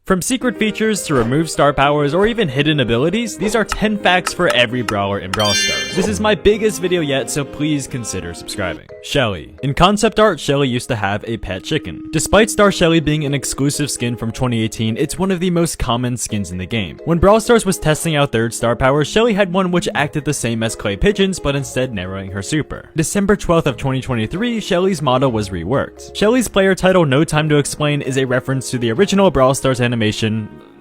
From secret features to removed star powers or even hidden abilities, these are 10 facts for every brawler in Brawl Stars. This is my biggest video yet, so please consider subscribing. Shelly. In concept art, Shelly used to have a pet chicken. Despite Star Shelly being an exclusive skin from 2018, it's one of the most common skins in the game. When Brawl Stars was testing out third star powers, Shelly had one which acted the same as clay pigeons, but instead narrowing her super. December 12th of 2023, Shelly's model was reworked. Shelly's player title No Time to Explain is a reference to the original Brawl Stars animation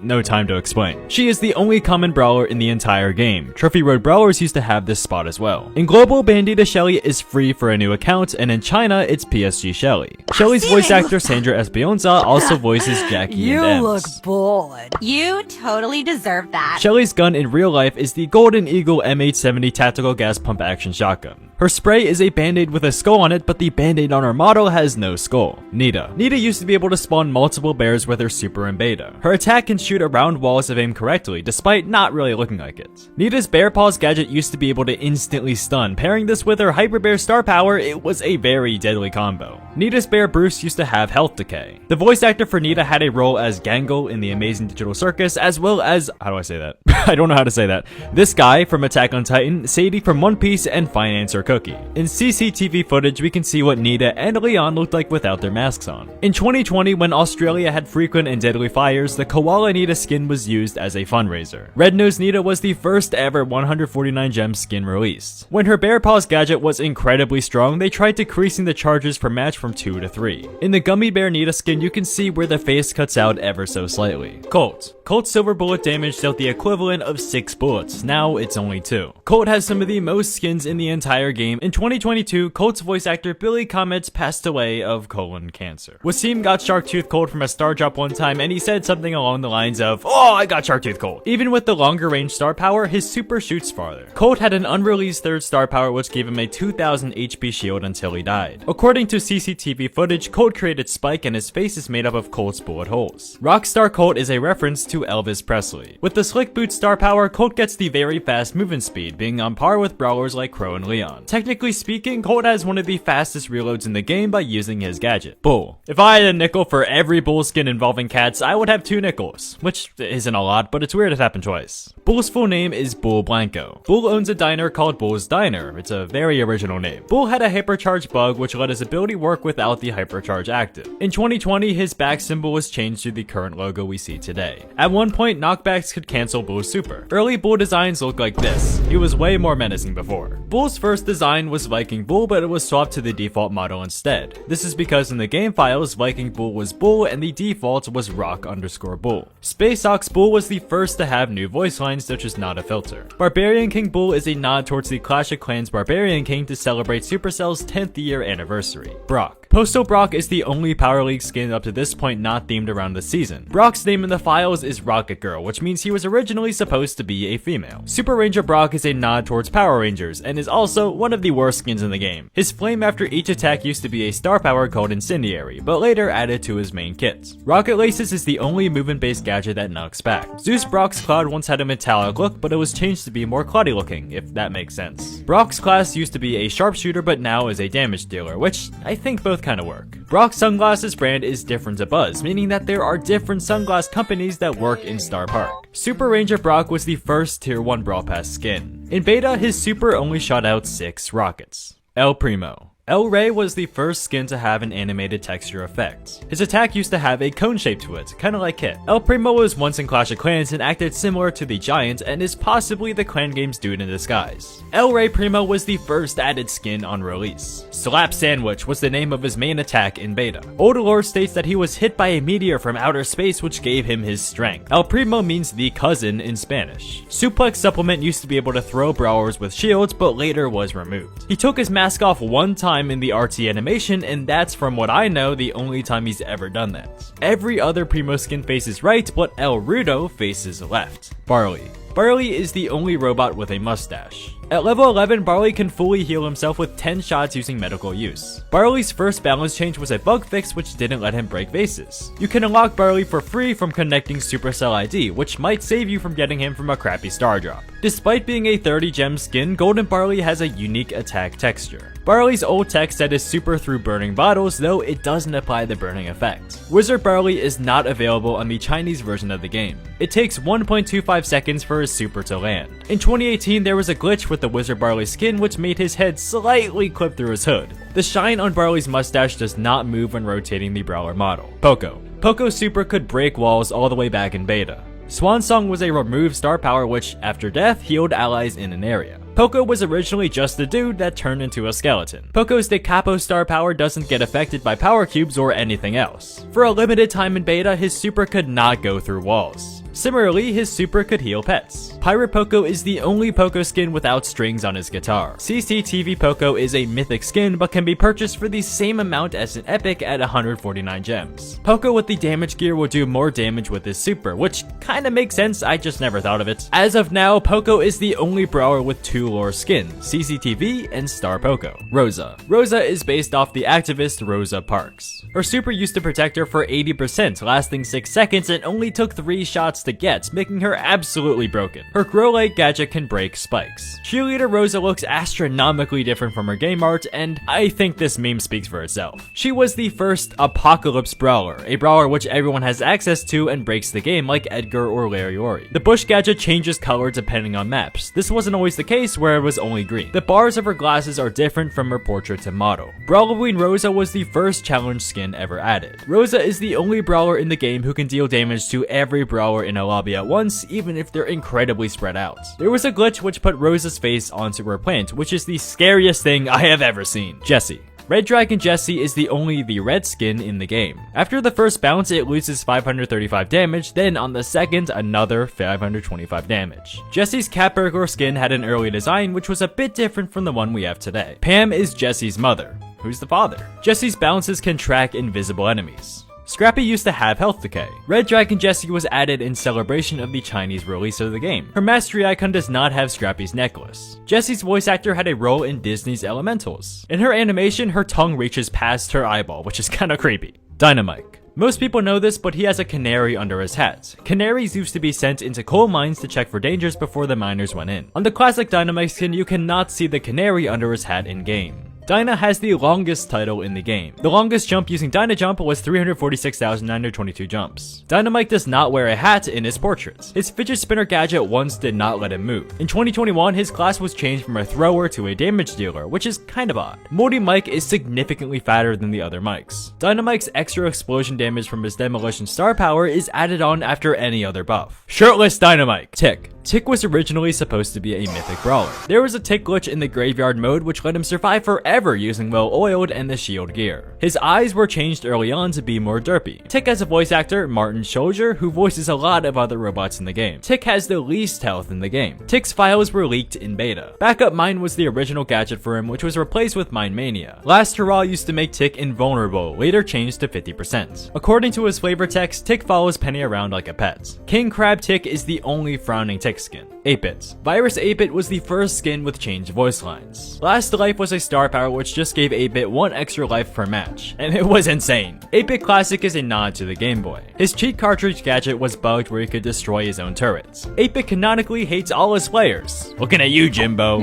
No Time to Explain. She is the only common brawler in the entire game. Trophy Road brawlers used to have this spot as well. In global, Bandita Shelly is free for a new account, and in China, it's PSG Shelly. Shelly's voice actor Sandra Espionza also voices Jackie and Ems. You look bored. You totally deserve that. Shelly's gun in real life is the Golden Eagle M870 tactical gas pump action shotgun. Her spray is a band-aid with a skull on it, but the band-aid on her model has no skull. Nita. Nita used to be able to spawn multiple bears with her super and beta. Her attack can shoot around walls if aimed correctly, despite not really looking like it. Nita's Bear Paws gadget used to be able to instantly stun. Pairing this with her Hyper Bear star power, it was a very deadly combo. Nita's Bear Bruce used to have health decay. The voice actor for Nita had a role as Gangle in the Amazing Digital Circus, as well as, how do I say that? I don't know how to say that. This guy from Attack on Titan, Sadie from One Piece, and Financer Cookie. In CCTV footage, we can see what Nita and Leon looked like without their masks on. In 2020, when Australia had frequent and deadly fires, the Koala Nita skin was used as a fundraiser. Red Nose Nita was the first ever 149 gem skin released. When her Bear Paws gadget was incredibly strong, they tried decreasing the charges per match from 2 to 3. In the Gummy Bear Nita skin, you can see where the face cuts out ever so slightly. Colt. Colt's silver bullet damage dealt the equivalent of 6 bullets, now it's only 2. Colt has some of the most skins in the entire game. In 2022, Colt's voice actor Billy Comets passed away of colon cancer. Wasim got Sharktooth Colt from a star drop one time, and he said something along the lines of, "Oh, I got Sharktooth Colt." Even with the longer range star power, his super shoots farther. Colt had an unreleased third star power which gave him a 2000 HP shield until he died. According to CCTV footage, Colt created Spike and his face is made up of Colt's bullet holes. Rockstar Colt is a reference to Elvis Presley. With the Slick Boot star power, Colt gets the very fast movement speed, being on par with brawlers like Crow and Leon. Technically speaking, Colt has one of the fastest reloads in the game by using his gadget. Bull. If I had a nickel for every Bull skin involving cats, I would have 2 nickels, which isn't a lot, but it's weird it happened twice. Bull's full name is Bull Blanco. Bull owns a diner called Bull's Diner. It's a very original name. Bull had a hypercharge bug which let his ability work without the hypercharge active. In 2020, his back symbol was changed to the current logo we see today. At one point, knockbacks could cancel Bull's super. Early Bull designs looked like this. He was way more menacing before. Bull's first design was Viking Bull, but it was swapped to the default model instead. This is because in the game files, Viking Bull was Bull and the default was Rock_Bull. Space Ox Bull was the first to have new voice lines, such as not a filter. Barbarian King Bull is a nod towards the Clash of Clans Barbarian King to celebrate Supercell's 10th year anniversary. Brock. Postal Brock is the only Power League skin up to this point not themed around the season. Brock's name in the files is Rocket Girl, which means he was originally supposed to be a female. Super Ranger Brock is a nod towards Power Rangers, and is also one of the worst skins in the game. His flame after each attack used to be a star power called Incendiary, but later added to his main kit. Rocket Laces is the only movement-based gadget that knocks back. Zeus Brock's Cloud once had a metallic look, but it was changed to be more cloudy looking, if that makes sense. Brock's class used to be a sharpshooter, but now is a damage dealer, which I think both kinda work. Brock's sunglasses brand is different to Buzz, meaning that there are different sunglass companies that work in Star Park. Super Ranger Brock was the first tier 1 Brawl Pass skin. In beta, his super only shot out 6 rockets. El Primo. El Rey was the first skin to have an animated texture effect. His attack used to have a cone shape to it, kinda like Kit. El Primo was once in Clash of Clans and acted similar to the Giant and is possibly the clan game's dude in disguise. El Rey Primo was the first added skin on release. Slap Sandwich was the name of his main attack in beta. Old lore states that he was hit by a meteor from outer space which gave him his strength. El Primo means the cousin in Spanish. Suplex Supplement used to be able to throw brawlers with shields, but later was removed. He took his mask off one time in the RT animation, and that's, from what I know, the only time he's ever done that. Every other Primo skin faces right, but El Rudo faces left. Barley. Barley is the only robot with a mustache. At level 11, Barley can fully heal himself with 10 shots using medical use. Barley's first balance change was a bug fix which didn't let him break vases. You can unlock Barley for free from connecting Supercell ID, which might save you from getting him from a crappy star drop. Despite being a 30 gem skin, Golden Barley has a unique attack texture. Barley's old tech said his super through burning bottles, though it doesn't apply the burning effect. Wizard Barley is not available on the Chinese version of the game. It takes 1.25 seconds for his super to land. In 2018, there was a glitch with the Wizard Barley skin which made his head slightly clip through his hood. The shine on Barley's mustache does not move when rotating the Brawler model. Poco. Poco's super could break walls all the way back in beta. Swan Song was a removed star power which, after death, healed allies in an area. Poco was originally just a dude that turned into a skeleton. Poco's De Capo star power doesn't get affected by power cubes or anything else. For a limited time in beta, his super could not go through walls. Similarly, his super could heal pets. Pirate Poco is the only Poco skin without strings on his guitar. CCTV Poco is a mythic skin but can be purchased for the same amount as an epic at 149 gems. Poco with the damage gear will do more damage with his super, which kinda makes sense, I just never thought of it. As of now, Poco is the only brawler with 2 lore skins, CCTV and Star Poco. Rosa. Rosa is based off the activist Rosa Parks. Her super used to protect her for 80%, lasting 6 seconds and only took 3 shots to get, making her absolutely broken. Her grow light gadget can break spikes. Cheerleader Rosa looks astronomically different from her game art, and I think this meme speaks for itself. She was the first Apocalypse Brawler, a brawler which everyone has access to and breaks the game like Edgar or Larry Ori. The bush gadget changes color depending on maps. This wasn't always the case where it was only green. The bars of her glasses are different from her portrait to model. Brawloween Rosa was the first challenge skin ever added. Rosa is the only brawler in the game who can deal damage to every brawler in a lobby at once, even if they're incredibly spread out. There was a glitch which put Rosa's face onto her plant, which is the scariest thing I have ever seen. Jessie. Red Dragon Jessie is the only red skin in the game. After the first bounce, it loses 535 damage, then on the second, another 525 damage. Jessie's Cat Burglar skin had an early design which was a bit different from the one we have today. Pam is Jessie's mother. Who's the father? Jessie's bounces can track invisible enemies. Scrappy used to have health decay. Red Dragon Jessie was added in celebration of the Chinese release of the game. Her mastery icon does not have Scrappy's necklace. Jessie's voice actor had a role in Disney's Elementals. In her animation, her tongue reaches past her eyeball, which is kinda creepy. Dynamite. Most people know this, but he has a canary under his hat. Canaries used to be sent into coal mines to check for dangers before the miners went in. On the classic Dynamite skin, you cannot see the canary under his hat in-game. Dyna has the longest title in the game. The longest jump using Dyna Jump was 346,922 jumps. Dynamite does not wear a hat in his portraits. His fidget spinner gadget once did not let him move. In 2021, his class was changed from a thrower to a damage dealer, which is kind of odd. Moldy Mike is significantly fatter than the other Mikes. Dynamite's extra explosion damage from his demolition star power is added on after any other buff. Shirtless Dynamite. Tick. Tick was originally supposed to be a mythic brawler. There was a Tick glitch in the graveyard mode which let him survive forever using well-oiled and the shield gear. His eyes were changed early on to be more derpy. Tick has a voice actor, Martin Scholger, who voices a lot of other robots in the game. Tick has the least health in the game. Tick's files were leaked in beta. Backup Mine was the original gadget for him, which was replaced with Mine Mania. Last Hurrah used to make Tick invulnerable, later changed to 50%. According to his flavor text, Tick follows Penny around like a pet. King Crab Tick is the only frowning Tick skin. 8-Bit. Virus 8-Bit was the first skin with changed voice lines. Last Life was a star power which just gave 8-Bit 1 extra life per match, and it was insane. 8-Bit Classic is a nod to the Game Boy. His cheat cartridge gadget was bugged where he could destroy his own turrets. 8-Bit canonically hates all his players. Looking at you, Jimbo.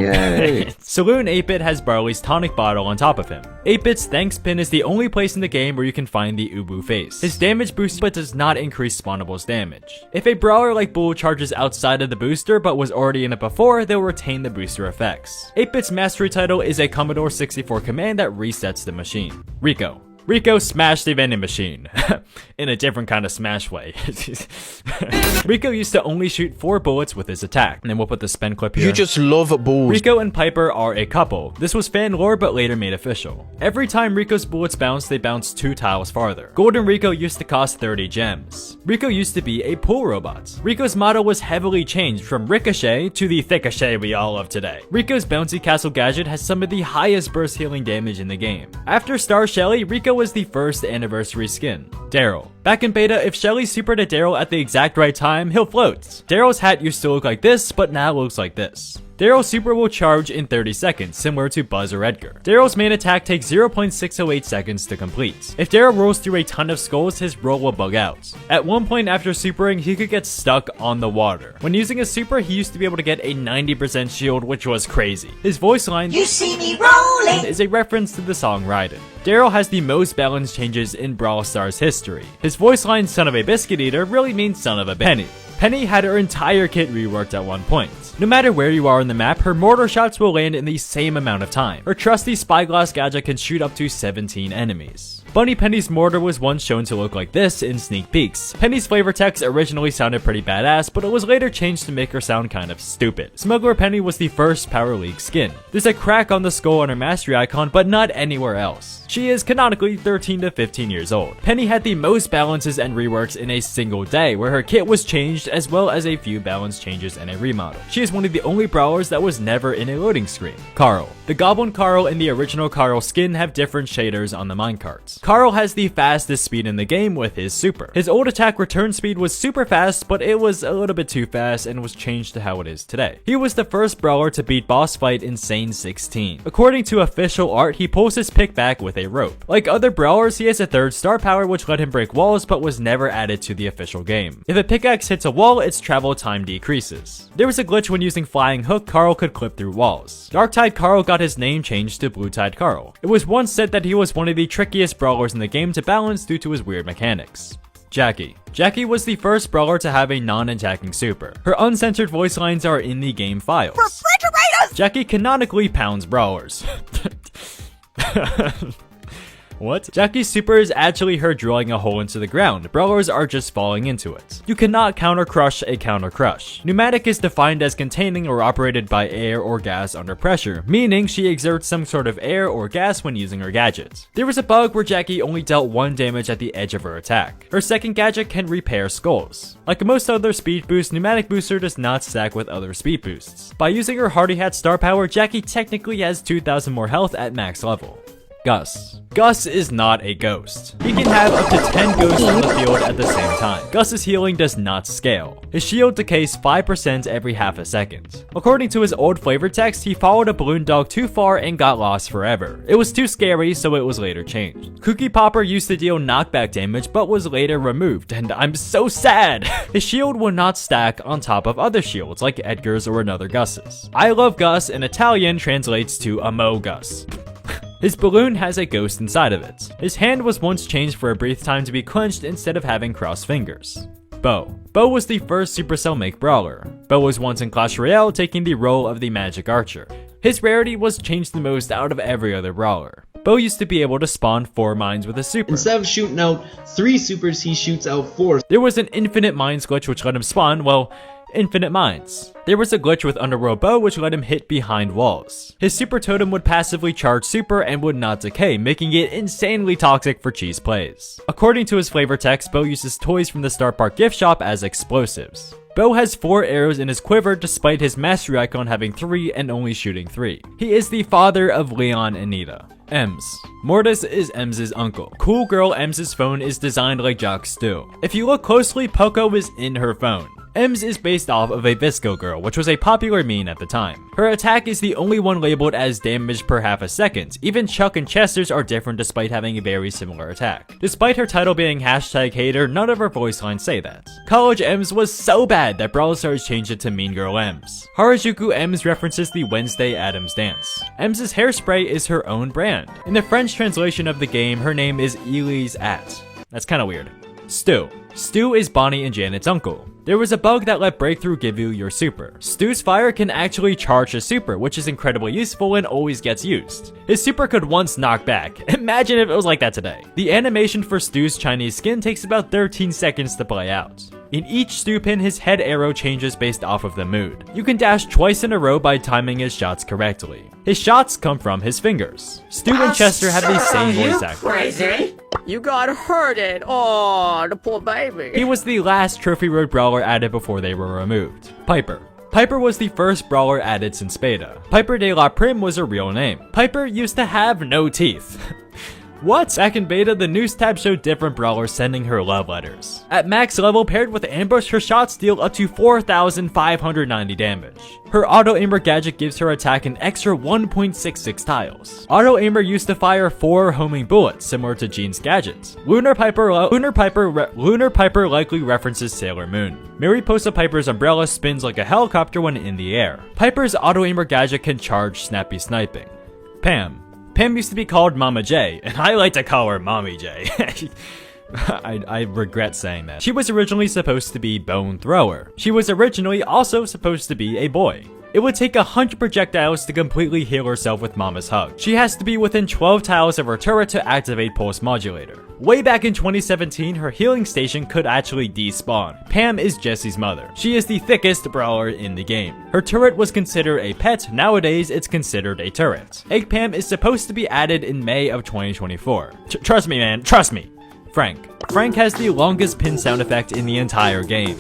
Saloon 8-Bit has Barley's tonic bottle on top of him. 8-Bit's thanks pin is the only place in the game where you can find the Ubu face. His damage boosts but does not increase Spawnable's damage. If a brawler like Bull charges outside of the booster but was already in it before, they'll retain the booster effects. 8-Bit's mastery title is a Commodore 64 command that resets the machine. Rico. Rico smashed the vending machine. In a different kind of smash way. Rico used to only shoot 4 bullets with his attack. And then we'll put the spin clip here. You just love balls. Rico and Piper are a couple. This was fan lore but later made official. Every time Rico's bullets bounce, they bounce 2 tiles farther. Golden Rico used to cost 30 gems. Rico used to be a pool robot. Rico's motto was heavily changed from Ricochet to the Thickochet we all love today. Rico's bouncy castle gadget has some of the highest burst healing damage in the game. After Star Shelly, Rico was the first anniversary skin. Daryl. Back in beta, if Shelly supered at Daryl at the exact right time, he'll float. Daryl's hat used to look like this, but now looks like this. Daryl's super will charge in 30 seconds, similar to Buzz or Edgar. Daryl's main attack takes 0.608 seconds to complete. If Daryl rolls through a ton of skulls, his roll will bug out. At one point after supering, he could get stuck on the water. When using a super, he used to be able to get a 90% shield, which was crazy. His voice line, "You see me rolling," is a reference to the song Raiden. Daryl has the most balance changes in Brawl Stars history. His voice line, "son of a biscuit eater," really means son of a penny. Penny had her entire kit reworked at one point. No matter where you are on the map, her mortar shots will land in the same amount of time. Her trusty spyglass gadget can shoot up to 17 enemies. Bunny Penny's mortar was once shown to look like this in sneak peeks. Penny's flavor text originally sounded pretty badass, but it was later changed to make her sound kind of stupid. Smuggler Penny was the first Power League skin. There's a crack on the skull on her mastery icon, but not anywhere else. She is canonically 13 to 15 years old. Penny had the most balances and reworks in a single day, where her kit was changed as well as a few balance changes and a remodel. She is one of the only brawlers that was never in a loading screen. Carl. The Goblin Carl and the original Carl skin have different shaders on the minecarts. Carl has the fastest speed in the game with his super. His old attack return speed was super fast, but it was a little bit too fast and was changed to how it is today. He was the first brawler to beat boss fight Insane 16. According to official art, he pulls his pick back with a rope. Like other brawlers, he has a third star power which let him break walls but was never added to the official game. If a pickaxe hits a wall, its travel time decreases. There was a glitch when using Flying Hook, Carl could clip through walls. Dark-Tide Carl got his name changed to Blue-Tide Carl. It was once said that he was one of the trickiest brawlers in the game to balance due to his weird mechanics. Jackie. Jackie was the first brawler to have a non-attacking super. Her uncensored voice lines are in the game files. Refrigerators! Jackie canonically pounds brawlers. What? Jackie's super is actually her drilling a hole into the ground. Brawlers are just falling into it. You cannot counter crush a counter crush. Pneumatic is defined as containing or operated by air or gas under pressure, meaning she exerts some sort of air or gas when using her gadget. There was a bug where Jackie only dealt 1 damage at the edge of her attack. Her second gadget can repair skulls. Like most other speed boosts, Pneumatic Booster does not stack with other speed boosts. By using her Hardy Hat star power, Jackie technically has 2,000 more health at max level. Gus. Gus is not a ghost. He can have up to 10 ghosts on the field at the same time. Gus's healing does not scale. His shield decays 5% every half a second. According to his old flavor text, he followed a balloon dog too far and got lost forever. It was too scary, so it was later changed. Cookie Popper used to deal knockback damage, but was later removed, and I'm so sad! His shield will not stack on top of other shields, like Edgar's or another Gus's. I love Gus in Italian translates to Amo Gus. His balloon has a ghost inside of it. His hand was once changed for a brief time to be clenched instead of having crossed fingers. Bo. Bo was the first Supercell make brawler. Bo was once in Clash Royale, taking the role of the magic archer. His rarity was changed the most out of every other brawler. Bo used to be able to spawn 4 mines with a super. Instead of shooting out 3 supers, he shoots out 4. There was an infinite mines glitch which let him spawn, well, infinite mines. There was a glitch with Underworld Bow which let him hit behind walls. His super totem would passively charge super and would not decay, making it insanely toxic for cheese plays. According to his flavor text, Bo uses toys from the Star Park gift shop as explosives. Bo has 4 arrows in his quiver despite his mastery icon having 3 and only shooting 3. He is the father of Leon and Nita. Ems. Mortis is Ems's uncle. Cool Girl Ems's phone is designed like Jock Stew. If you look closely, Poco is in her phone. Ems is based off of a Visco girl, which was a popular meme at the time. Her attack is the only one labeled as damage per half a second. Even Chuck and Chester's are different despite having a very similar attack. Despite her title being #hater, none of her voice lines say that. College Ems was so bad that Brawl Stars changed it to Mean Girl Ems. Harajuku Ems references the Wednesday Addams dance. Ems's hairspray is her own brand. In the French translation of the game, her name is Elise At. That's kinda weird. Stu. Stu is Bonnie and Janet's uncle. There was a bug that let Breakthrough give you your super. Stu's fire can actually charge his super, which is incredibly useful and always gets used. His super could once knock back. Imagine if it was like that today. The animation for Stu's Chinese skin takes about 13 seconds to play out. In each Stu pin, his head arrow changes based off of the mood. You can dash twice in a row by timing his shots correctly. His shots come from his fingers. Stu and Chester have the same voice actor. Crazy? You got hurted. Oh, the poor baby. He was the last Trophy Road brawler added before they were removed. Piper. Piper was the first brawler added since beta. Piper de la Prim was her real name. Piper used to have no teeth. What? Back in beta, the news tab showed different brawlers sending her love letters. At max level, paired with ambush, her shots deal up to 4,590 damage. Her auto aimer gadget gives her attack an extra 1.66 tiles. Auto aimer used to fire 4 homing bullets, similar to Jean's gadgets. Lunar Piper likely references Sailor Moon. Mariposa Piper's umbrella spins like a helicopter when in the air. Piper's auto aimer gadget can charge snappy sniping. Pam used to be called Mama J, and I like to call her Mommy J. I regret saying that. She was originally supposed to be Bone Thrower. She was originally also supposed to be a boy. It would take 100 projectiles to completely heal herself with Mama's Hug. She has to be within 12 tiles of her turret to activate Pulse Modulator. Way back in 2017, her healing station could actually despawn. Pam is Jesse's mother. She is the thickest brawler in the game. Her turret was considered a pet, nowadays it's considered a turret. Egg Pam is supposed to be added in May of 2024. Trust me, man, trust me. Frank has the longest pin sound effect in the entire game.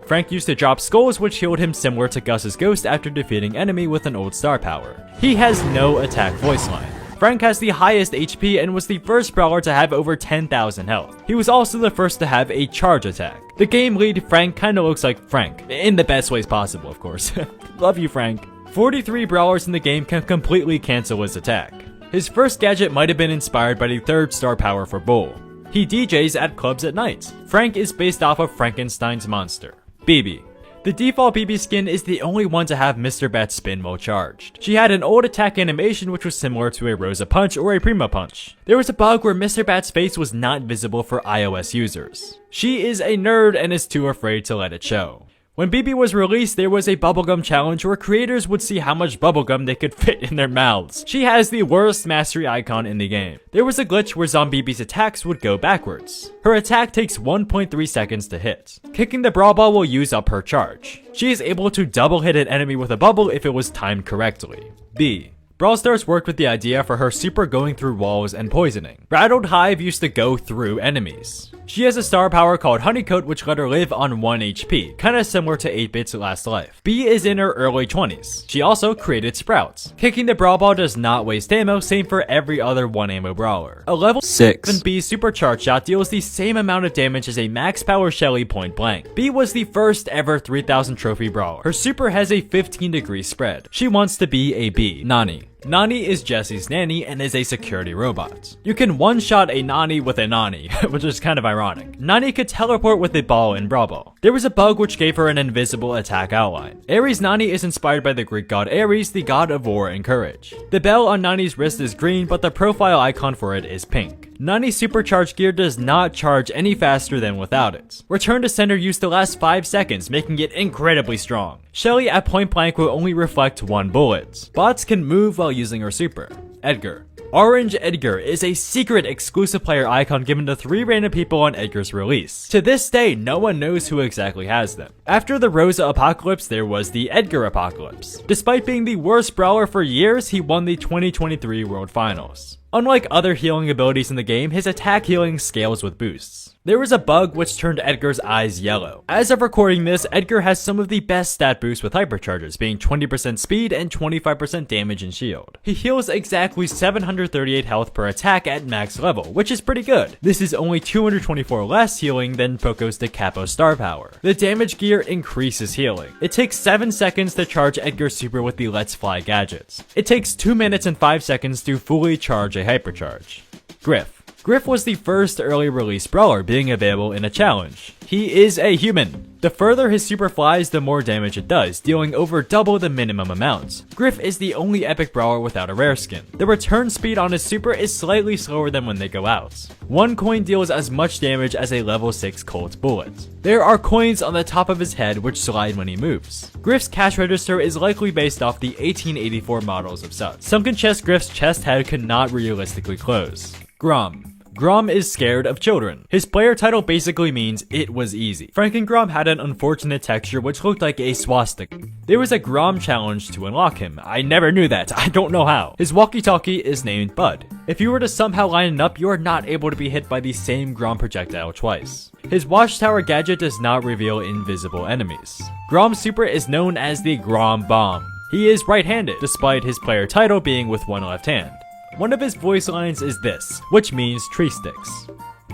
Frank used to drop skulls, which healed him similar to Gus's ghost after defeating enemy with an old star power. He has no attack voice line. Frank has the highest HP and was the first brawler to have over 10,000 health. He was also the first to have a charge attack. The game lead Frank kinda looks like Frank, in the best ways possible, of course. Love you, Frank. 43 brawlers in the game can completely cancel his attack. His first gadget might have been inspired by the 3rd star power for Bull. He DJs at clubs at night. Frank is based off of Frankenstein's monster. BB. The default BB skin is the only one to have Mr. Bat's spin while charged. She had an old attack animation which was similar to a Rosa Punch or a Prima Punch. There was a bug where Mr. Bat's face was not visible for iOS users. She is a nerd and is too afraid to let it show. When BB was released, there was a bubblegum challenge where creators would see how much bubblegum they could fit in their mouths. She has the worst mastery icon in the game. There was a glitch where ZomBB's attacks would go backwards. Her attack takes 1.3 seconds to hit. Kicking the brawl ball will use up her charge. She is able to double hit an enemy with a bubble if it was timed correctly. B. Brawl Stars worked with the idea for her super going through walls and poisoning. Rattled Hive used to go through enemies. She has a star power called Honeycoat which let her live on 1 HP, kinda similar to 8-Bit's last life. B is in her early 20s. She also created Sprouts. Kicking the brawl ball does not waste ammo, same for every other 1 ammo brawler. A level 6 B supercharged shot deals the same amount of damage as a max power Shelly point blank. B was the first ever 3000 trophy brawler. Her super has a 15-degree spread. She wants to be a B. Nani. Nani is Jesse's nanny and is a security robot. You can one-shot a Nani with a Nani, which is kind of ironic. Nani could teleport with a ball in Brawl Ball. There was a bug which gave her an invisible attack outline. Ares Nani is inspired by the Greek god Ares, the god of war and courage. The bell on Nani's wrist is green, but the profile icon for it is pink. Nani's supercharged gear does not charge any faster than without it. Return to sender used to last 5 seconds, making it incredibly strong. Shelly at point blank will only reflect 1 bullet. Bots can move while using her super. Edgar. Orange Edgar is a secret exclusive player icon given to 3 random people on Edgar's release. To this day, no one knows who exactly has them. After the Rosa Apocalypse, there was the Edgar Apocalypse. Despite being the worst brawler for years, he won the 2023 World Finals. Unlike other healing abilities in the game, his attack healing scales with boosts. There was a bug which turned Edgar's eyes yellow. As of recording this, Edgar has some of the best stat boosts with hypercharges, being 20% speed and 25% damage and shield. He heals exactly 738 health per attack at max level, which is pretty good. This is only 224 less healing than Poco's Da Capo star power. The damage gear increases healing. It takes 7 seconds to charge Edgar's super with the Let's Fly gadgets. It takes 2 minutes and 5 seconds to fully charge a hypercharge. Griff. Griff was the first early release brawler being available in a challenge. He is a human. The further his super flies, the more damage it does, dealing over double the minimum amount. Griff is the only epic brawler without a rare skin. The return speed on his super is slightly slower than when they go out. 1 coin deals as much damage as a level 6 Colt bullet. There are coins on the top of his head which slide when he moves. Griff's cash register is likely based off the 1884 models of such. Sunken chest Griff's chest head could not realistically close. Grom. Grom is scared of children. His player title basically means it was easy. Frankengrom had an unfortunate texture which looked like a swastika. There was a Grom challenge to unlock him. I never knew that. I don't know how. His walkie-talkie is named Bud. If you were to somehow line it up, you are not able to be hit by the same Grom projectile twice. His Watchtower gadget does not reveal invisible enemies. Grom's super is known as the Grom Bomb. He is right-handed, despite his player title being with one left hand. One of his voice lines is this, which means tree sticks.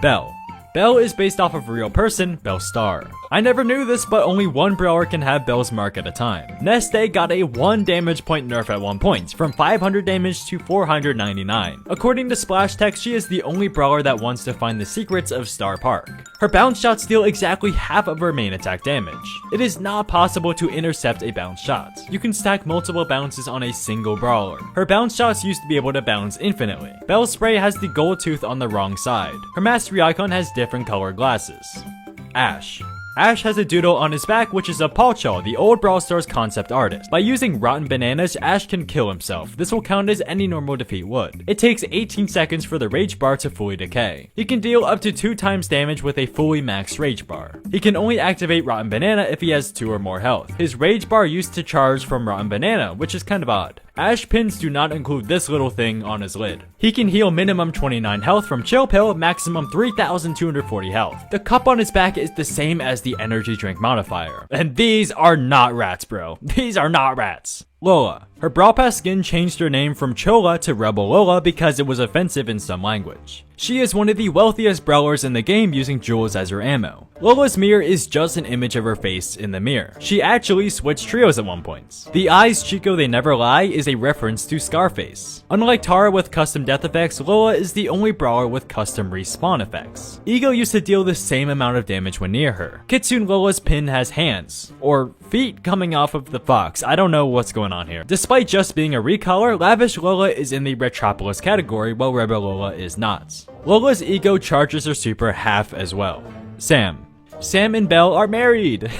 Bell. Bell is based off of a real person, Bell Star. I never knew this, but only one brawler can have Bell's mark at a time. Neste got a 1 damage point nerf at one point, from 500 damage to 499. According to Splash Text, she is the only brawler that wants to find the secrets of Star Park. Her bounce shots deal exactly half of her main attack damage. It is not possible to intercept a bounce shot. You can stack multiple bounces on a single brawler. Her bounce shots used to be able to bounce infinitely. Bell's spray has the gold tooth on the wrong side. Her mastery icon has different colored glasses. Ash. Ash has a doodle on his back, which is a Paulcho, the old Brawl Stars concept artist. By using rotten bananas, Ash can kill himself. This will count as any normal defeat would. It takes 18 seconds for the rage bar to fully decay. He can deal up to 2 times damage with a fully maxed rage bar. He can only activate rotten banana if he has 2 or more health. His rage bar used to charge from rotten banana, which is kind of odd. Ash pins do not include this little thing on his lid. He can heal minimum 29 health from Chill Pill, maximum 3,240 health. The cup on his back is the same as the energy drink modifier. And these are not rats, bro. These are not rats. Lola. Her Brawl Pass skin changed her name from Chola to Rebel Lola because it was offensive in some language. She is one of the wealthiest brawlers in the game, using jewels as her ammo. Lola's mirror is just an image of her face in the mirror. She actually switched trios at one point. The eyes Chico They Never Lie is a reference to Scarface. Unlike Tara with custom death effects, Lola is the only brawler with custom respawn effects. Ego used to deal the same amount of damage when near her. Kitsune Lola's pin has hands, or feet coming off of the fox. I don't know what's going on here. Despite just being a recolor, Lavish Lola is in the Retropolis category, while Rebel Lola is not. Lola's ego charges her super half as well. Sam. Sam and Belle are married!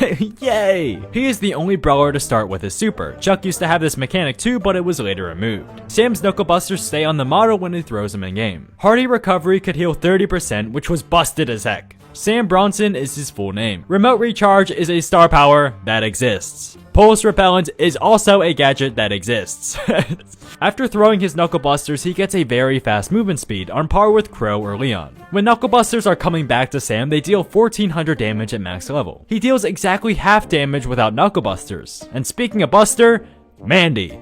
Yay! He is the only brawler to start with his super. Chuck used to have this mechanic too, but it was later removed. Sam's knuckle busters stay on the model when he throws them in game. Hardy Recovery could heal 30%, which was busted as heck. Sam Bronson is his full name. Remote Recharge is a star power that exists. Pulse Repellent is also a gadget that exists. After throwing his Knuckle Busters, he gets a very fast movement speed, on par with Crow or Leon. When Knuckle Busters are coming back to Sam, they deal 1400 damage at max level. He deals exactly half damage without Knuckle Busters. And speaking of Buster, Mandy.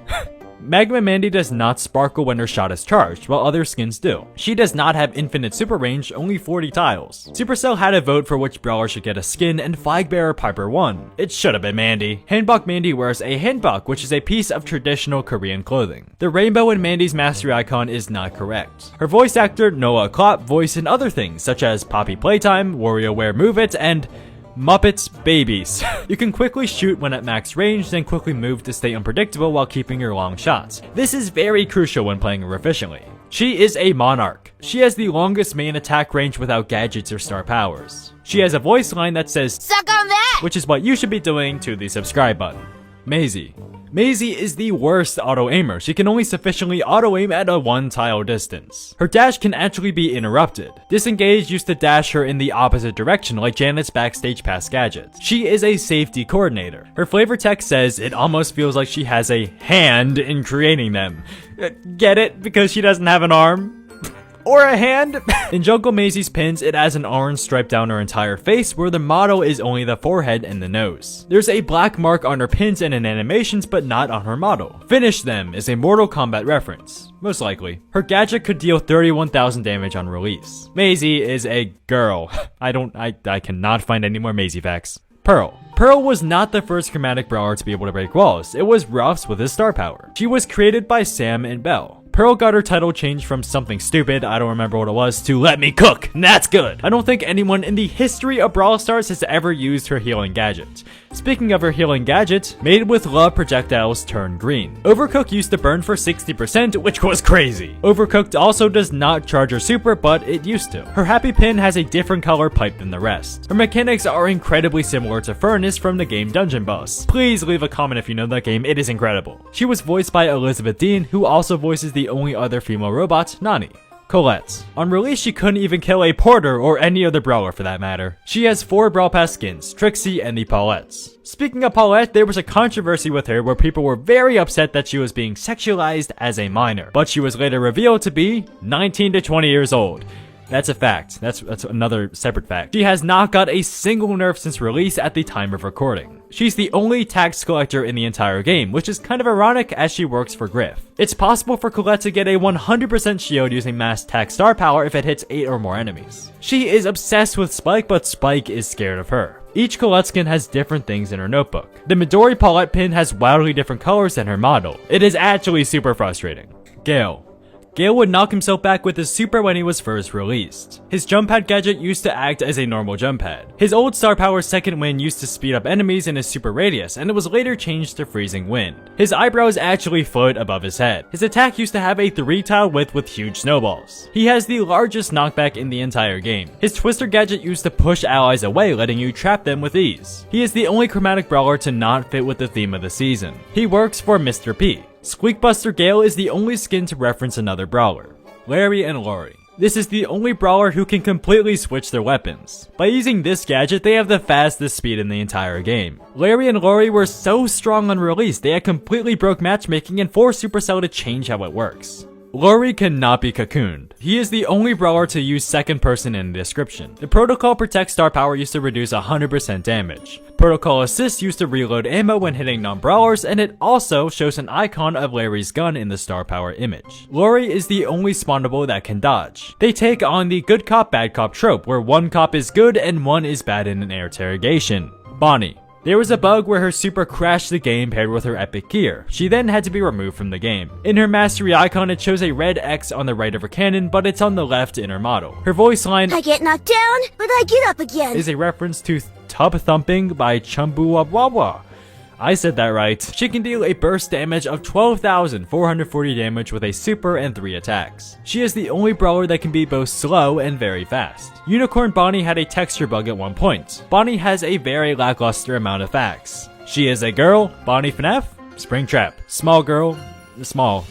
Magma Mandy does not sparkle when her shot is charged, while other skins do. She does not have infinite super range, only 40 tiles. Supercell had a vote for which brawler should get a skin, and Flagbearer Piper won. It should have been Mandy. Hanbok Mandy wears a hanbok, which is a piece of traditional Korean clothing. The rainbow in Mandy's mastery icon is not correct. Her voice actor, Noah Klopp, voiced in other things, such as Poppy Playtime, WarioWare Move It, and Muppets Babies. You can quickly shoot when at max range, then quickly move to stay unpredictable while keeping your long shots. This is very crucial when playing her efficiently. She is a Monarch. She has the longest main attack range without gadgets or star powers. She has a voice line that says, "Suck on that!" which is what you should be doing to the subscribe button. Maisie. Maisie is the worst auto-aimer. She can only sufficiently auto-aim at a 1-tile distance. Her dash can actually be interrupted. Disengage used to dash her in the opposite direction like Janet's backstage pass gadget. She is a safety coordinator. Her flavor text says it almost feels like she has a hand in creating them. Get it? Because she doesn't have an arm? Or a hand? In Jungle Maisie's pins, it has an orange stripe down her entire face, where the model is only the forehead and the nose. There's a black mark on her pins and in animations, but not on her model. Finish Them is a Mortal Kombat reference. Most likely. Her gadget could deal 31,000 damage on release. Maisie is a girl. I cannot find any more Maisie facts. Pearl. Pearl was not the first chromatic brawler to be able to break walls. It was Ruffs with his star power. She was created by Sam and Belle. Pearl got her title changed from something stupid, I don't remember what it was, to "Let me cook," and that's good. I don't think anyone in the history of Brawl Stars has ever used her healing gadget. Speaking of her healing gadget, Made with Love projectiles turn green. Overcooked used to burn for 60%, which was crazy. Overcooked also does not charge her super, but it used to. Her happy pin has a different color pipe than the rest. Her mechanics are incredibly similar to Furnace from the game Dungeon Boss. Please leave a comment if you know that game, it is incredible. She was voiced by Elizabeth Dean, who also voices the only other female robot, Nani. Colette. On release, she couldn't even kill a Porter or any other brawler for that matter. She has 4 Brawl Pass skins, Trixie and the Paulettes. Speaking of Paulette, there was a controversy with her where people were very upset that she was being sexualized as a minor, but she was later revealed to be 19 to 20 years old. That's a fact. That's another separate fact. She has not got a single nerf since release at the time of recording. She's the only tax collector in the entire game, which is kind of ironic as she works for Griff. It's possible for Colette to get a 100% shield using mass tax star power if it hits 8 or more enemies. She is obsessed with Spike, but Spike is scared of her. Each Colette skin has different things in her notebook. The Midori Paulette pin has wildly different colors than her model. It is actually super frustrating. Gale. Gale would knock himself back with his super when he was first released. His jump pad gadget used to act as a normal jump pad. His old star power second wind used to speed up enemies in his super radius, and it was later changed to freezing wind. His eyebrows actually float above his head. His attack used to have a 3-tile width with huge snowballs. He has the largest knockback in the entire game. His twister gadget used to push allies away, letting you trap them with ease. He is the only chromatic brawler to not fit with the theme of the season. He works for Mr. P. Squeakbuster Gale is the only skin to reference another brawler, Larry and Lori. This is the only brawler who can completely switch their weapons. By using this gadget, they have the fastest speed in the entire game. Larry and Lori were so strong on release, they had completely broke matchmaking and forced Supercell to change how it works. Lori cannot be cocooned. He is the only brawler to use second person in the description. The Protocol Protect star power used to reduce 100% damage. Protocol Assist used to reload ammo when hitting non-brawlers, and it also shows an icon of Larry's gun in the star power image. Lori is the only spawnable that can dodge. They take on the good cop bad cop trope, where one cop is good and one is bad in an air interrogation. Bonnie. There was a bug where her super crashed the game paired with her epic gear. She then had to be removed from the game. In her mastery icon, it shows a red X on the right of her cannon, but it's on the left in her model. Her voice line, I get knocked down, but I get up again, is a reference to Tub Thumping by Chumbuwawawa. I said that right. She can deal a burst damage of 12,440 damage with a super and 3 attacks. She is the only brawler that can be both slow and very fast. Unicorn Bonnie had a texture bug at one point. Bonnie has a very lackluster amount of facts. She is a girl, Bonnie FNAF, Springtrap, small girl, small.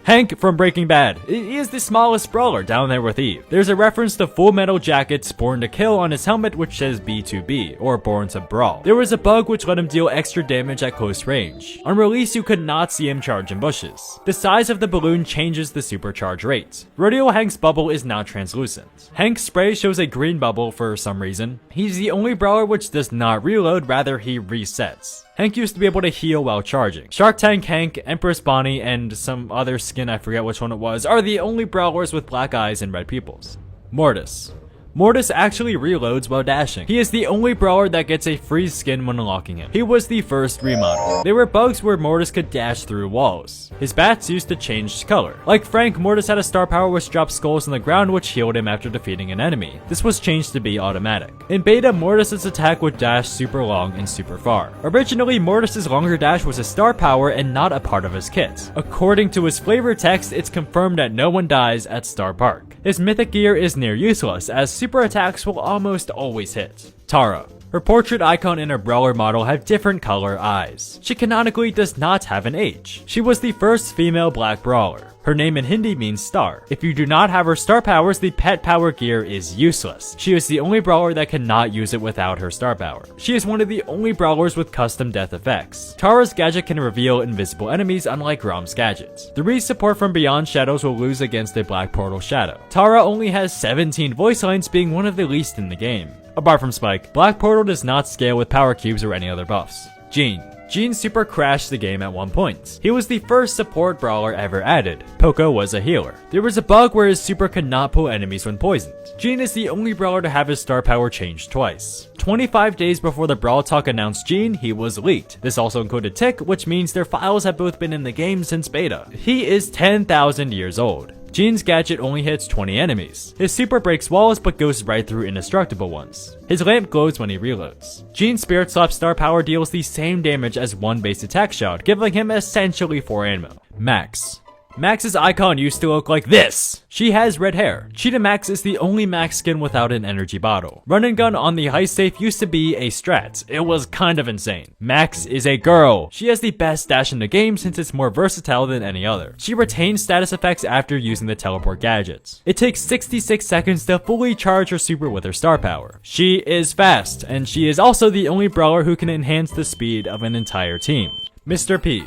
Hank from Breaking Bad. He is the smallest brawler down there with Eve. There's a reference to Full Metal Jacket's Born to Kill on his helmet, which says B2B, or Born to Brawl. There was a bug which let him deal extra damage at close range. On release, you could not see him charge in bushes. The size of the balloon changes the supercharge rate. Rodeo Hank's bubble is not translucent. Hank's spray shows a green bubble for some reason. He's the only brawler which does not reload, rather he resets. Hank used to be able to heal while charging. Shark Tank Hank, Empress Bonnie, and some other skin, I forget which one it was, are the only brawlers with black eyes and red pupils. Mortis. Mortis actually reloads while dashing. He is the only brawler that gets a freeze skin when unlocking him. He was the first remodel. There were bugs where Mortis could dash through walls. His bats used to change color. Like Frank, Mortis had a star power which dropped skulls on the ground which healed him after defeating an enemy. This was changed to be automatic. In beta, Mortis's attack would dash super long and super far. Originally, Mortis's longer dash was a star power and not a part of his kit. According to his flavor text, it's confirmed that no one dies at Star Park. His mythic gear is near useless, as super attacks will almost always hit. Tara. Her portrait icon and her brawler model have different color eyes. She canonically does not have an age. She was the first female black brawler. Her name in Hindi means star. If you do not have her star powers, the pet power gear is useless. She is the only brawler that cannot use it without her star power. She is one of the only brawlers with custom death effects. Tara's gadget can reveal invisible enemies, unlike Rom's gadgets. The support from Beyond Shadows will lose against a black portal shadow. Tara only has 17 voice lines, being one of the least in the game. Apart from Spike, Black Portal does not scale with power cubes or any other buffs. Gene. Gene super crashed the game at one point. He was the first support brawler ever added. Poco was a healer. There was a bug where his super could not pull enemies when poisoned. Gene is the only brawler to have his star power changed twice. 25 days before the Brawl Talk announced Gene, he was leaked. This also included Tick, which means their files have both been in the game since beta. He is 10,000 years old. Gene's gadget only hits 20 enemies. His super breaks walls but goes right through indestructible ones. His lamp glows when he reloads. Gene's Spirit Slap star power deals the same damage as one base attack shot, giving him essentially 4 ammo. Max. Max's icon used to look like this. She has red hair. Cheetah Max is the only Max skin without an energy bottle. Run and gun on the heist safe used to be a strat. It was kind of insane. Max is a girl. She has the best dash in the game since it's more versatile than any other. She retains status effects after using the teleport gadgets. It takes 66 seconds to fully charge her super with her star power. She is fast, and she is also the only brawler who can enhance the speed of an entire team. Mr. P.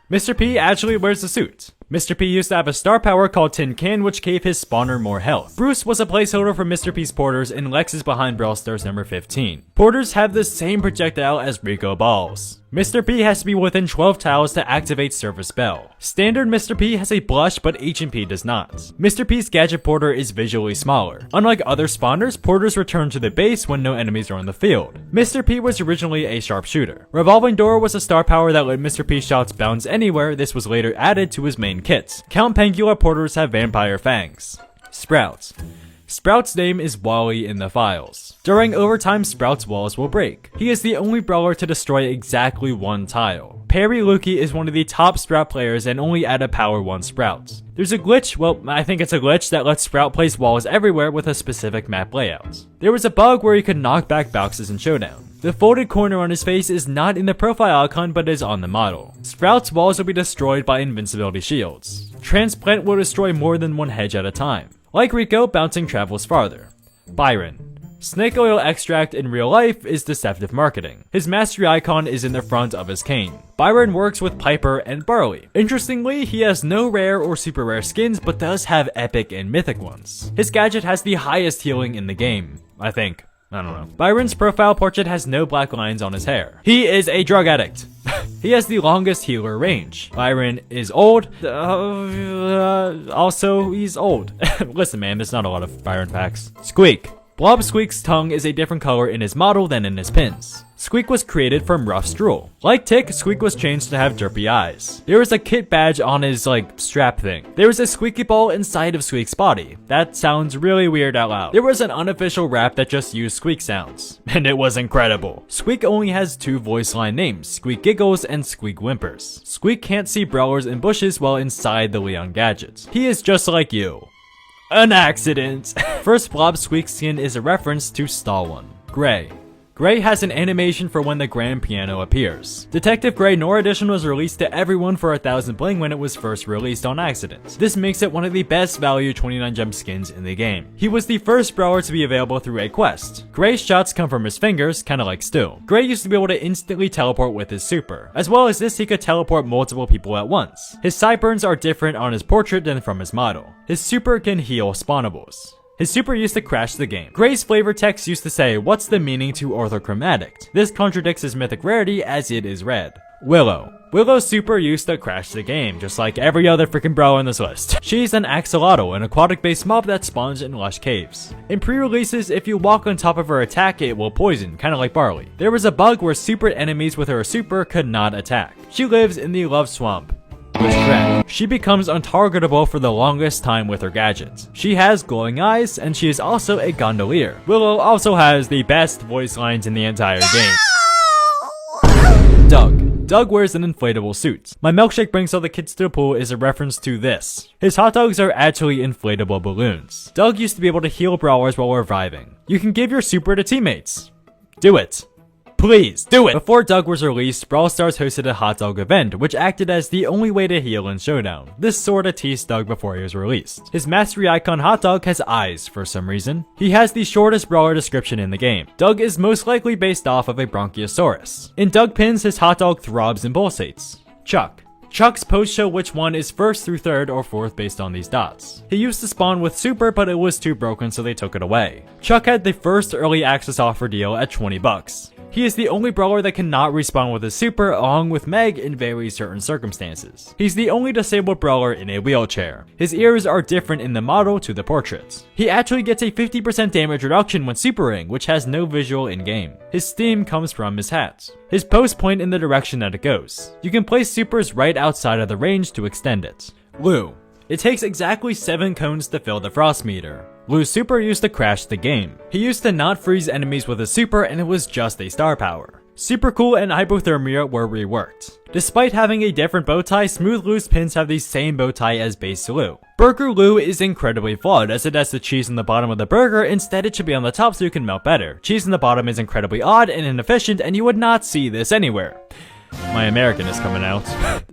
Mr. P actually wears a suit. Mr. P used to have a star power called Tin Can, which gave his spawner more health. Bruce was a placeholder for Mr. P's porters, and Lex is behind Brawl Stars number 15. Porters have the same projectile as Rico balls. Mr. P has to be within 12 tiles to activate Surface Bell. Standard Mr. P has a blush, but H&P does not. Mr. P's gadget porter is visually smaller. Unlike other spawners, porters return to the base when no enemies are on the field. Mr. P was originally a sharpshooter. Revolving Door was a star power that let Mr. P's shots bounce anywhere. This was later added to his main kits. Count Pangula porters have vampire fangs. Sprouts. Sprout's name is Wally in the files. During overtime, Sprout's walls will break. He is the only brawler to destroy exactly one tile. Perry Lukey is one of the top Sprout players and only add a power 1 Sprouts. There's a glitch, well, I think it's a glitch that lets Sprout place walls everywhere with a specific map layout. There was a bug where he could knock back boxes in Showdown. The folded corner on his face is not in the profile icon but is on the model. Sprout's walls will be destroyed by invincibility shields. Transplant will destroy more than one hedge at a time. Like Rico, bouncing travels farther. Byron. Snake oil extract in real life is deceptive marketing. His mastery icon is in the front of his cane. Byron works with Piper and Barley. Interestingly, he has no rare or super rare skins but does have epic and mythic ones. His gadget has the highest healing in the game, I think. I don't know. Byron's profile portrait has no black lines on his hair. He is a drug addict. He has the longest healer range. Byron is old. Also, he's old. Listen, man, there's not a lot of Byron facts. Squeak. Blob Squeak's tongue is a different color in his model than in his pins. Squeak was created from rough drool. Like Tick, Squeak was changed to have derpy eyes. There was a kit badge on his, strap thing. There was a squeaky ball inside of Squeak's body. That sounds really weird out loud. There was an unofficial rap that just used Squeak sounds, and it was incredible. Squeak only has 2 voice line names, Squeak Giggles and Squeak Whimpers. Squeak can't see brawlers in bushes while inside the Leon gadget. He is just like you. An accident. First Blob Squeak skin is a reference to Stalin. Gray. Gray has an animation for when the grand piano appears. Detective Gray Nor Edition was released to everyone for 1000 bling when it was first released on accident. This makes it one of the best value 29 gem skins in the game. He was the first brawler to be available through a quest. Gray's shots come from his fingers, kinda like Stu. Gray used to be able to instantly teleport with his super. As well as this, he could teleport multiple people at once. His sideburns are different on his portrait than from his model. His super can heal spawnables. His super used to crash the game. Gray's flavor text used to say, "What's the meaning to orthochromatic?" This contradicts his mythic rarity as it is red. Willow. Willow's super used to crash the game, just like every other freaking bro on this list. She's an axolotl, an aquatic-based mob that spawns in lush caves. In pre-releases, if you walk on top of her attack, it will poison, kinda like Barley. There was a bug where super enemies with her super could not attack. She lives in the love swamp. She becomes untargetable for the longest time with her gadgets. She has glowing eyes, and she is also a gondolier. Willow also has the best voice lines in the entire game. Doug. Doug wears an inflatable suit. My milkshake brings all the kids to the pool is a reference to this. His hot dogs are actually inflatable balloons. Doug used to be able to heal brawlers while reviving. You can give your super to teammates. Do it. Please, do it! Before Doug was released, Brawl Stars hosted a hot dog event, which acted as the only way to heal in Showdown. This sorta teased Doug before he was released. His mastery icon hot dog has eyes for some reason. He has the shortest brawler description in the game. Doug is most likely based off of a Bronchiosaurus. In Doug pins, his hot dog throbs and pulsates. Chuck. Chuck's posts show which one is first through third or fourth based on these dots. He used to spawn with super, but it was too broken, so they took it away. Chuck had the first early access offer deal at 20 bucks. He is the only brawler that cannot respawn with his super, along with Meg in very certain circumstances. He's the only disabled brawler in a wheelchair. His ears are different in the model to the portraits. He actually gets a 50% damage reduction when supering, which has no visual in-game. His steam comes from his hat. His posts point in the direction that it goes. You can place supers right outside of the range to extend it. Lou. It takes exactly 7 cones to fill the frost meter. Lou's super used to crash the game. He used to not freeze enemies with a super and it was just a star power. Super Cool and Hypothermia were reworked. Despite having a different bow tie, Smooth Lou's pins have the same bow tie as base Lou. Burger Lou is incredibly flawed as it has the cheese on the bottom of the burger, instead it should be on the top so you can melt better. Cheese on the bottom is incredibly odd and inefficient and you would not see this anywhere. My American is coming out.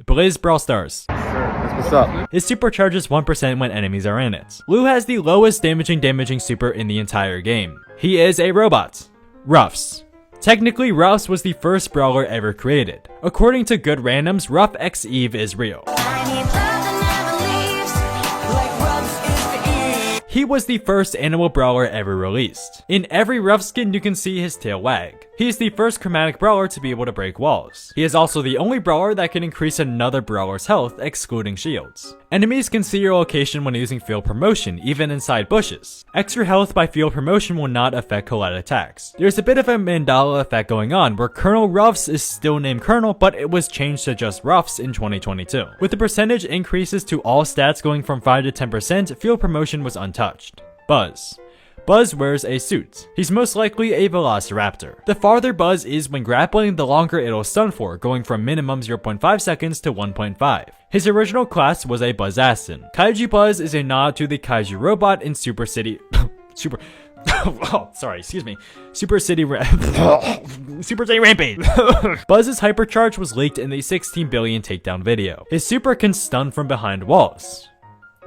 Blizz Brawl Stars. That's what's up. His super charges 1% when enemies are in it. Lou has the lowest damaging super in the entire game. He is a robot. Ruffs. Technically, Ruffs was the first brawler ever created. According to Good Randoms, Ruff X Eve is real. I need love and never He was the first animal brawler ever released. In every rough skin you can see his tail wag. He is the first chromatic brawler to be able to break walls. He is also the only brawler that can increase another brawler's health, excluding shields. Enemies can see your location when using field promotion, even inside bushes. Extra health by field promotion will not affect collide attacks. There's a bit of a Mandala effect going on, where Colonel Ruffs is still named Colonel, but it was changed to just Ruffs in 2022. With the percentage increases to all stats going from 5 to 10%, field promotion was untouched. Buzz. Buzz wears a suit. He's most likely a Velociraptor. The farther Buzz is when grappling, the longer it'll stun for, going from minimum 0.5 seconds to 1.5. His original class was a Buzzassin. Kaiju Buzz is a nod to the Kaiju robot in Super City... Super City Rampage. Buzz's hypercharge was leaked in the 16 billion takedown video. His super can stun from behind walls.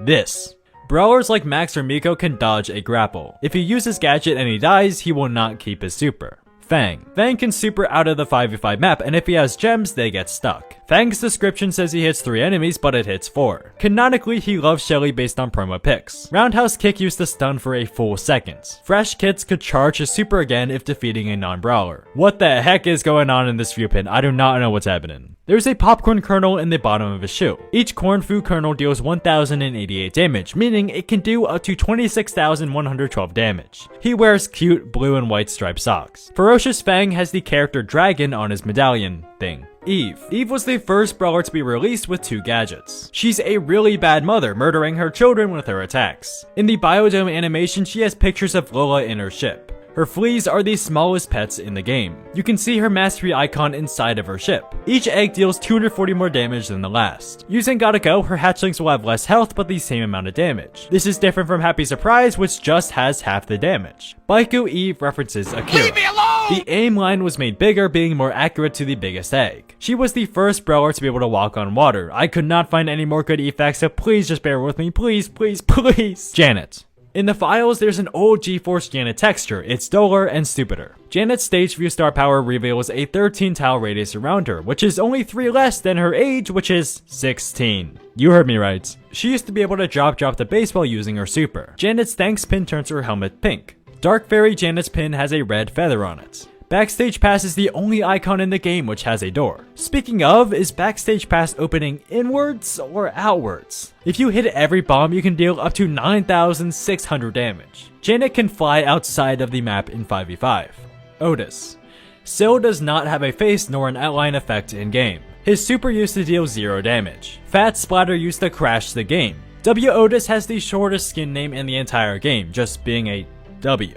This. Brawlers like Max or Miko can dodge a grapple. If he uses gadget and he dies, he will not keep his super. Fang. Fang can super out of the 5v5 map, and if he has gems, they get stuck. Fang's description says he hits 3 enemies, but it hits 4. Canonically, he loves Shelly based on promo picks. Roundhouse Kick used to stun for a full second. Fresh Kits could charge his super again if defeating a non-brawler. What the heck is going on in this view pin? I do not know what's happening. There's a popcorn kernel in the bottom of his shoe. Each corn food kernel deals 1088 damage, meaning it can do up to 26,112 damage. He wears cute blue and white striped socks. Ferocious Fang has the character Dragon on his medallion thing. Eve. Eve was the first brawler to be released with 2 gadgets. She's a really bad mother, murdering her children with her attacks. In the Biodome animation, she has pictures of Lola in her ship. Her fleas are the smallest pets in the game. You can see her mastery icon inside of her ship. Each egg deals 240 more damage than the last. Using Gotta Go, her hatchlings will have less health but the same amount of damage. This is different from Happy Surprise, which just has half the damage. Baiku Eve references Akira. Leave me alone! The aim line was made bigger, being more accurate to the biggest egg. She was the first brawler to be able to walk on water. I could not find any more good effects, so please just bear with me. Please, please, please. Janet. In the files, there's an old GeForce Janet texture. It's duller and stupider. Janet's stage view star power reveals a 13 tile radius around her, which is only 3 less than her age, which is 16. You heard me right. She used to be able to drop the base while using her super. Janet's thanks pin turns her helmet pink. Dark Fairy Janet's pin has a red feather on it. Backstage Pass is the only icon in the game which has a door. Speaking of, is Backstage Pass opening inwards or outwards? If you hit every bomb, you can deal up to 9,600 damage. Janet can fly outside of the map in 5v5. Otis. Syl does not have a face nor an outline effect in game. His super used to deal 0 damage. Fat Splatter used to crash the game. W Otis has the shortest skin name in the entire game, just being a W.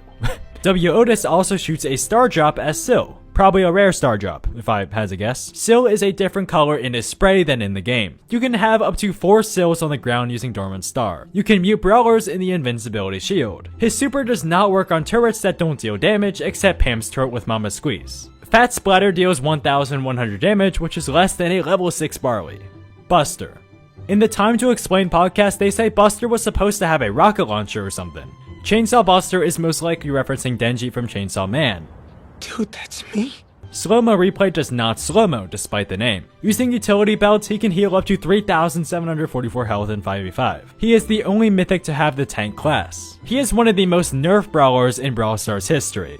W Otis also shoots a star drop as Syl. Probably a rare star drop, if I had to guess. Syl is a different color in his spray than in the game. You can have up to 4 Syls on the ground using Dormant Star. You can mute brawlers in the invincibility shield. His super does not work on turrets that don't deal damage, except Pam's turret with Mama Squeeze. Fat Splatter deals 1,100 damage, which is less than a level 6 Barley. Buster. In the Time to Explain podcast, they say Buster was supposed to have a rocket launcher or something. Chainsaw Buster is most likely referencing Denji from Chainsaw Man. Dude, that's me? Slow-mo replay does not slow-mo despite the name. Using utility belts, he can heal up to 3,744 health in 5v5. He is the only mythic to have the tank class. He is one of the most nerfed brawlers in Brawl Stars history.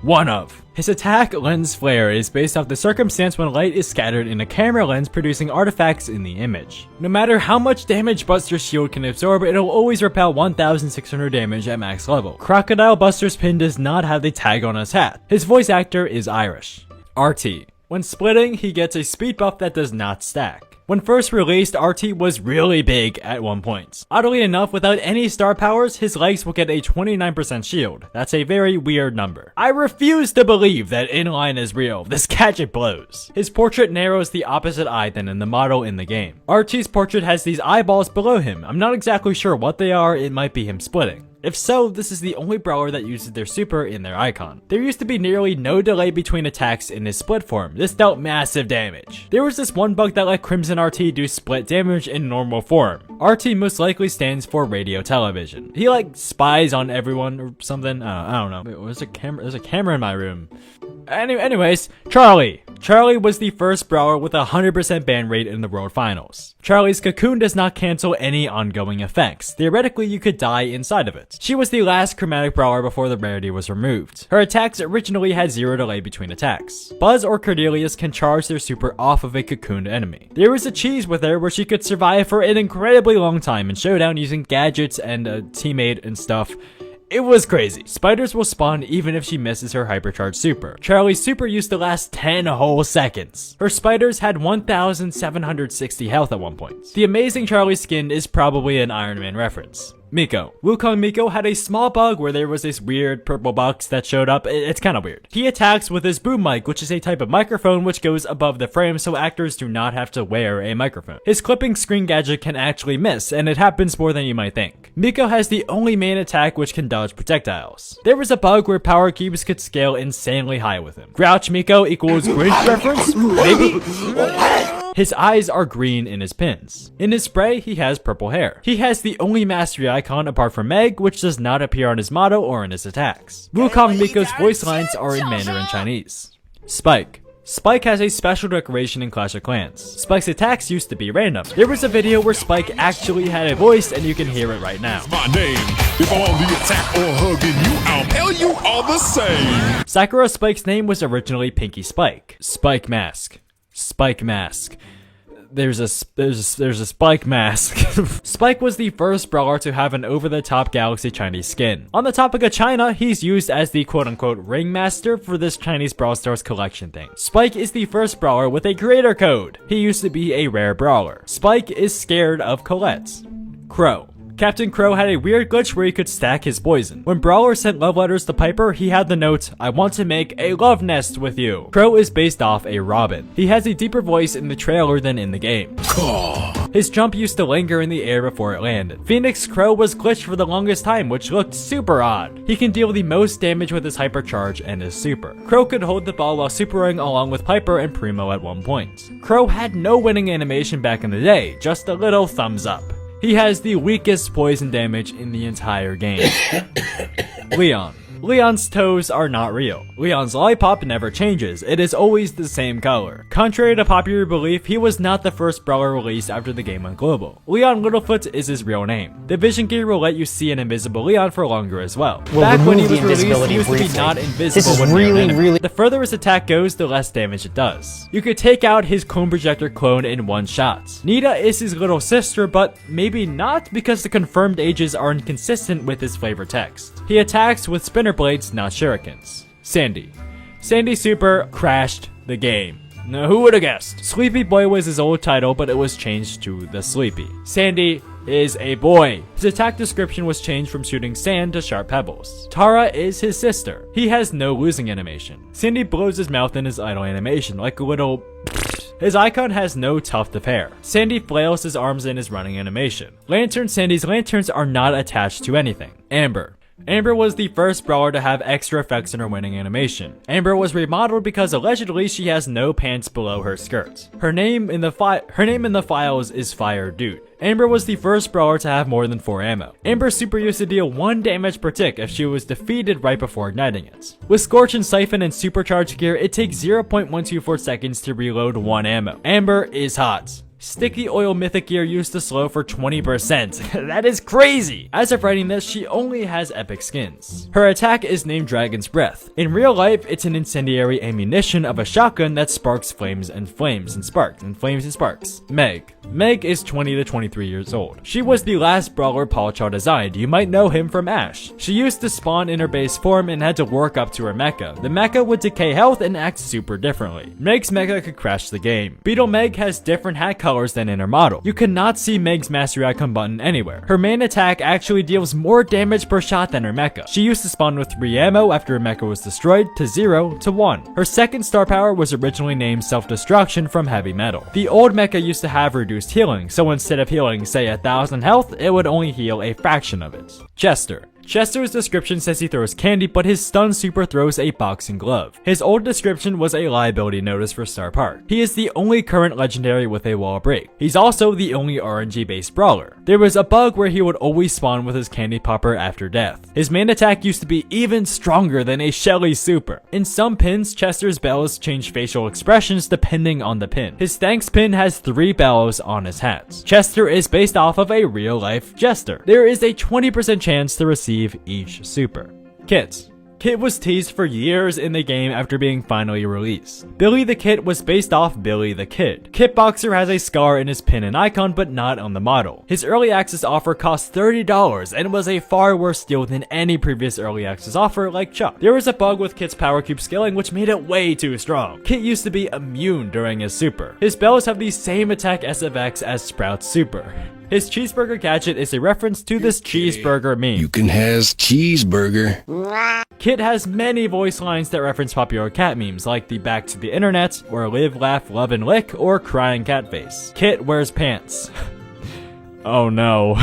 One of. His attack, Lens Flare, is based off the circumstance when light is scattered in a camera lens producing artifacts in the image. No matter how much damage Buster's shield can absorb, it'll always repel 1,600 damage at max level. Crocodile Buster's pin does not have the tag on his hat. His voice actor is Irish. RT. When splitting, he gets a speed buff that does not stack. When first released, RT was really big at one point. Oddly enough, without any star powers, his legs will get a 29% shield. That's a very weird number. I refuse to believe that inline is real. This gadget blows. His portrait narrows the opposite eye than in the model in the game. RT's portrait has these eyeballs below him. I'm not exactly sure what they are, it might be him splitting. If so, this is the only brawler that uses their super in their icon. There used to be nearly no delay between attacks in his split form. This dealt massive damage. There was this one bug that let Crimson RT do split damage in normal form. RT most likely stands for radio television. He like spies on everyone or something. I don't know. Wait, there's a camera in my room. Anyways, Charlie. Charlie was the first brawler with a 100% ban rate in the World Finals. Charlie's cocoon does not cancel any ongoing effects. Theoretically, you could die inside of it. She was the last chromatic brawler before the rarity was removed. Her attacks originally had 0 delay between attacks. Buzz or Cordelius can charge their super off of a cocooned enemy. There was a cheese with her where she could survive for an incredibly long time in Showdown using gadgets and a teammate and stuff. It was crazy. Spiders will spawn even if she misses her hypercharged super. Charlie's super used to last 10 whole seconds. Her spiders had 1,760 health at one point. The amazing Charlie skin is probably an Iron Man reference. Miko. Wukong Miko had a small bug where there was this weird purple box that showed up. It's kind of weird. He attacks with his boom mic, which is a type of microphone which goes above the frame so actors do not have to wear a microphone. His clipping screen gadget can actually miss, and it happens more than you might think. Miko has the only main attack which can dodge projectiles. There was a bug where power cubes could scale insanely high with him. Grouch Miko equals Grinch reference? Maybe? His eyes are green in his pins. In his spray, he has purple hair. He has the only mastery icon apart from Meg, which does not appear on his motto or in his attacks. Wukong Miko's voice lines are in Mandarin Chinese. Spike. Spike has a special decoration in Clash of Clans. Spike's attacks used to be random. There was a video where Spike actually had a voice and you can hear it right now. My name. If I'm on the attack or hugging you, I'll tell you all the same. Sakura Spike's name was originally Pinky Spike. Spike Mask. Spike Mask. There's a Spike Mask. Spike was the first brawler to have an over-the-top Galaxy Chinese skin. On the topic of China, he's used as the quote-unquote ringmaster for this Chinese Brawl Stars collection thing. Spike is the first brawler with a creator code. He used to be a rare brawler. Spike is scared of Colette. Crow. Captain Crow had a weird glitch where he could stack his poison. When Brawler sent love letters to Piper, he had the note, "I want to make a love nest with you." Crow is based off a robin. He has a deeper voice in the trailer than in the game. His jump used to linger in the air before it landed. Phoenix Crow was glitched for the longest time, which looked super odd. He can deal the most damage with his hypercharge and his super. Crow could hold the ball while supering along with Piper and Primo at one point. Crow had no winning animation back in the day, just a little thumbs up. He has the weakest poison damage in the entire game. Leon. Leon's toes are not real. Leon's lollipop never changes. It is always the same color. Contrary to popular belief, he was not the first brawler released after the game went global. Leon Littlefoot is his real name. The Vision Gear will let you see an invisible Leon for longer as well. Back when he was released, he used to be not invisible. This is really... The further his attack goes, the less damage it does. You could take out his clone projector clone in one shot. Nita is his little sister, but maybe not because the confirmed ages are inconsistent with his flavor text. He attacks with spinner blades, not shurikens. Sandy. Sandy Super crashed the game. Now who would have guessed? Sleepy Boy was his old title, but it was changed to the Sleepy. Sandy is a boy. His attack description was changed from shooting sand to sharp pebbles. Tara is his sister. He has no losing animation. Sandy blows his mouth in his idle animation, like a little... His icon has no tuft of hair. Sandy flails his arms in his running animation. Sandy's lanterns are not attached to anything. Amber. Amber was the first brawler to have extra effects in her winning animation. Amber was remodeled because allegedly she has no pants below her skirt. Her name in the files is Fire Dude. Amber was the first brawler to have more than 4 ammo. Amber's super used to deal 1 damage per tick if she was defeated right before igniting it. With Scorch and Siphon and supercharged gear, it takes 0.124 seconds to reload 1 ammo. Amber is hot. Sticky Oil Mythic Gear used to slow for 20%. That is crazy! As of writing this, she only has epic skins. Her attack is named Dragon's Breath. In real life, it's an incendiary ammunition of a shotgun that sparks flames and sparks. Meg. Meg is 20 to 23 years old. She was the last brawler Paul Chow designed. You might know him from Ash. She used to spawn in her base form and had to work up to her mecha. The mecha would decay health and act super differently. Meg's mecha could crash the game. Beetle Meg has different hat colors than in her model. You cannot see Meg's mastery icon button anywhere. Her main attack actually deals more damage per shot than her mecha. She used to spawn with 3 ammo after her mecha was destroyed to 0 to 1. Her second star power was originally named Self-Destruction from Heavy Metal. The old mecha used to have reduced healing, so instead of healing say 1,000 health, it would only heal a fraction of it. Chester. Chester's description says he throws candy, but his stun super throws a boxing glove. His old description was a liability notice for Star Park. He is the only current legendary with a wall break. He's also the only RNG based brawler. There was a bug where he would always spawn with his candy popper after death. His main attack used to be even stronger than a Shelly super. In some pins, Chester's bells change facial expressions depending on the pin. His thanks pin has 3 bells on his hats. Chester is based off of a real life jester. There is a 20% chance to receive each super. Kits. Kit was teased for years in the game after being finally released. Billy the Kit was based off Billy the Kid. Kitboxer has a scar in his pin and icon, but not on the model. His early access offer cost $30 and was a far worse deal than any previous early access offer like Chuck. There was a bug with Kit's power cube scaling which made it way too strong. Kit used to be immune during his super. His bells have the same attack SFX as Sprout's super. His cheeseburger gadget is a reference to this cheeseburger meme. You can has cheeseburger. Kit has many voice lines that reference popular cat memes like the Back to the Internet, or Live, Laugh, Love, and Lick, or Crying Cat Face. Kit wears pants. Oh no.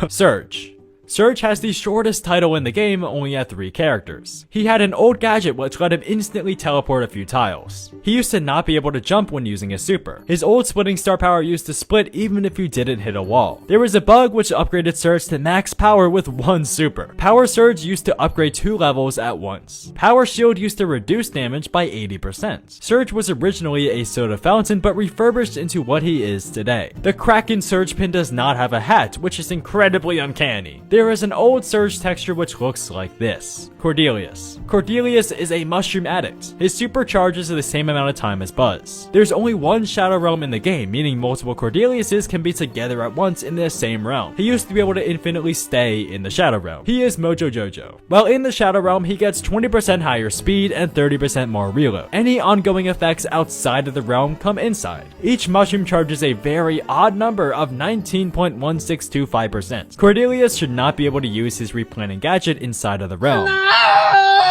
Surge. Surge has the shortest title in the game, only at 3 characters. He had an old gadget which let him instantly teleport a few tiles. He used to not be able to jump when using his super. His old splitting star power used to split even if you didn't hit a wall. There was a bug which upgraded Surge to max power with 1 super. Power Surge used to upgrade 2 levels at once. Power Shield used to reduce damage by 80%. Surge was originally a soda fountain but refurbished into what he is today. The Kraken Surge pin does not have a hat, which is incredibly uncanny. There is an old Surge texture which looks like this. Cordelius. Cordelius is a mushroom addict. His super charges at the same amount of time as Buzz. There's only one Shadow Realm in the game, meaning multiple Cordeliuses can be together at once in the same realm. He used to be able to infinitely stay in the Shadow Realm. He is Mojo Jojo. While in the Shadow Realm, he gets 20% higher speed and 30% more reload. Any ongoing effects outside of the realm come inside. Each mushroom charges a very odd number of 19.1625%. Cordelius should not be able to use his replanting gadget inside of the realm.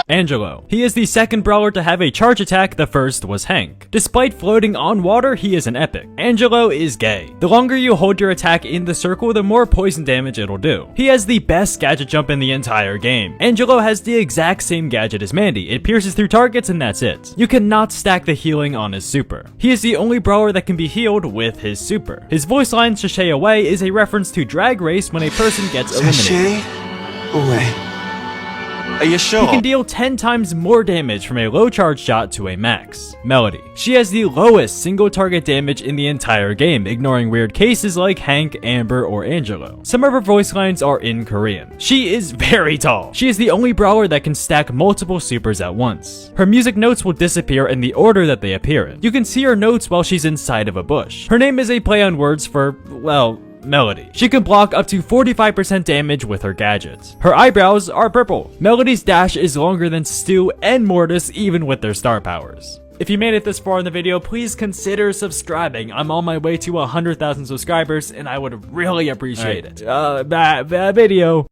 Angelo. He is the second brawler to have a charge attack, the first was Hank. Despite floating on water, he is an epic. Angelo is gay. The longer you hold your attack in the circle, the more poison damage it'll do. He has the best gadget jump in the entire game. Angelo has the exact same gadget as Mandy. It pierces through targets and that's it. You cannot stack the healing on his super. He is the only brawler that can be healed with his super. His voice line, Sashay Away, is a reference to Drag Race when a person gets eliminated. Sashay away. Are you sure? He can deal 10 times more damage from a low charge shot to a max. Melody. She has the lowest single target damage in the entire game, ignoring weird cases like Hank, Amber, or Angelo. Some of her voice lines are in Korean. She is very tall. She is the only brawler that can stack multiple supers at once. Her music notes will disappear in the order that they appear in. You can see her notes while she's inside of a bush. Her name is a play on words for, well, Melody. She can block up to 45% damage with her gadgets. Her eyebrows are purple. Melody's dash is longer than Stu and Mortis even with their star powers. If you made it this far in the video, please consider subscribing. I'm on my way to 100,000 subscribers and I would really appreciate it. Bad video.